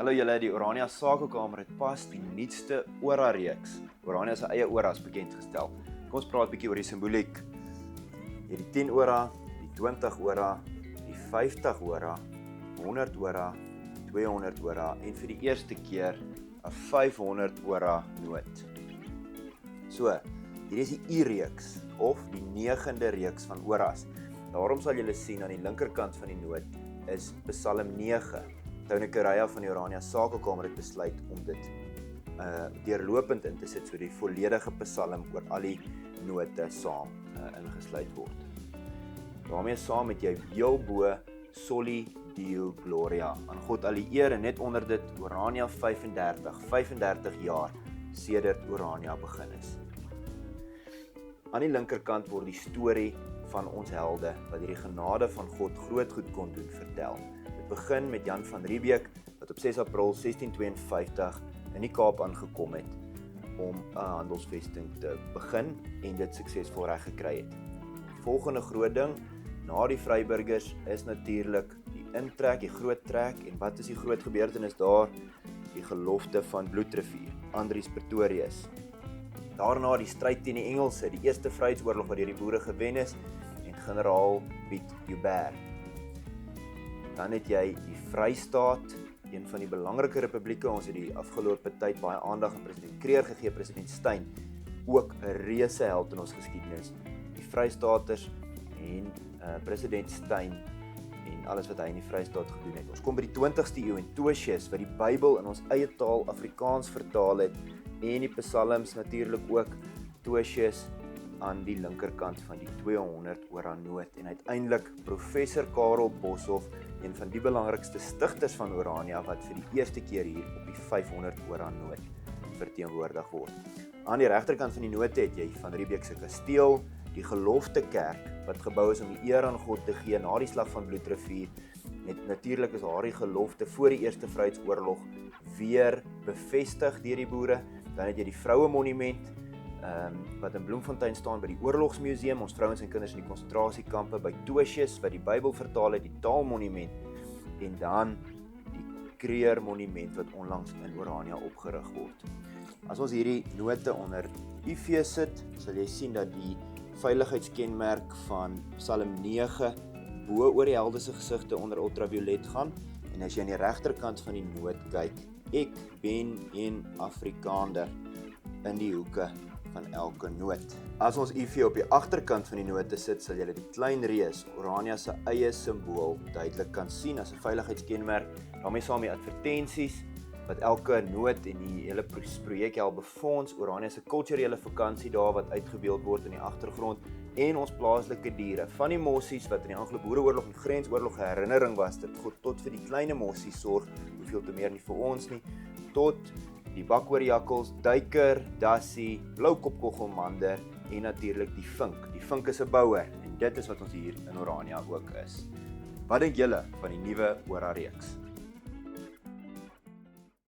Hallo julle, die Orania Sakelkamer het pas die nuutste Ora-reeks, Orania se eie Ora's bekendgestel. Kom ons praat 'n bietjie oor die simboliek. Jy het die 10 Ora, die 20 Ora, die 50 Ora, 100 Ora, 200 Ora en vir die eerste keer 'n 500 Ora noot. So, hier is die U-reeks of die 9de reeks van Ora's. Daarom sal julle sien aan die linkerkant van die noot is Psalm 9. Tone Correa van die Orania Sakelkamer het besluit om dit deurlopend in te sit, so die volledige psalm oor al die note saam ingesluit word. Daarmee saam het jy heel bo Soli Deo Gloria, aan God al die eer, en net onder dit Orania 35 jaar sedert Orania begin is. Aan die linkerkant word die storie van ons helde, wat hierdie genade van God groot goed kon doen, vertel. Dit begin met Jan van Riebeeck, wat op 6 April 1652 in die Kaap aangekom het, om 'n handelsvesting te begin, en dit suksesvol reg gekry het. Die volgende groot ding, na die Vryburgers, is natuurlik die intrek, die groot trek, en wat is die groot gebeurtenis daar? Die gelofte van Bloedrivier, Andries Pretorius. Daarna die stryd teen die Engelse, die eerste vryheidsoorlog wat deur die boere gewen is, en generaal Piet Joubert. Dan het jy die Vrystaat, een van die belangrike republieke. Ons het die afgelope tyd baie aandag aan president Kruger gegee, president Steyn, ook 'n reuse held in ons geskiedenis. Die Vrystaaters en president Steyn en alles wat hy in die Vrystaat gedoen het. Ons kom by die 20ste eeu en Tosius, wat die Bybel in ons eie taal Afrikaans vertaal het, en die psalms natuurlik ook. Tosius aan die linkerkant van die 200 Ora noot, en uiteindelik professor Karel Boshoff, een van die belangrikste stigters van Orania, wat vir die eerste keer hier op die 500 Ora noot verteenwoordig word. Aan die regterkant van die note het jy Van Riebeeck se kasteel, die Gelofte Kerk, wat gebou is om die eer aan God te gee na die slag van Bloedrivier. Natuurlik is haar die gelofte voor die Eerste Vryheidsoorlog weer bevestig deur die boere. Dan het jy die Vroue Monument, wat in Bloemfontein staan by die Oorlogsmuseum, ons vrouens en kinders in die konsentrasiekampe, by Tosius, wat die Bybel vertaal het, die Taalmonument, en dan die Kruger Monument, wat onlangs in Orania opgerig word. As ons hierdie note onder IV sit, sal jy sien dat die veiligheidskenmerk van Psalm 9 bo oor die helde se gesigte onder ultraviolet gaan, en as jy aan die regterkant van die noot kyk, ek ben 'n Afrikaner in die hoeke van elke noot. As ons IV op die agterkant van die note sit, sal julle die klein reus, Orania se eie simbool, duidelik kan sien as 'n veiligheidskenmerk. Daarmee saam die advertensies, wat elke noot en die hele projek help befonds, Orania se kulturele vakansie daar wat uitgebeeld word in die agtergrond, en ons plaaslike diere, van die mossies wat in die Anglo-Boereoorlog en Grensoorlog 'n herinnering was, dat God tot vir die kleine mossies sorg, hoeveel te meer nie vir ons nie, tot die bakoorjakkels, duiker, dassie, bloukopkoggelmander en natuurlik die vink. Die vink is 'n bouer, en dit is wat ons hier in Orania ook is. Wat dink julle van die nuwe Ora reeks?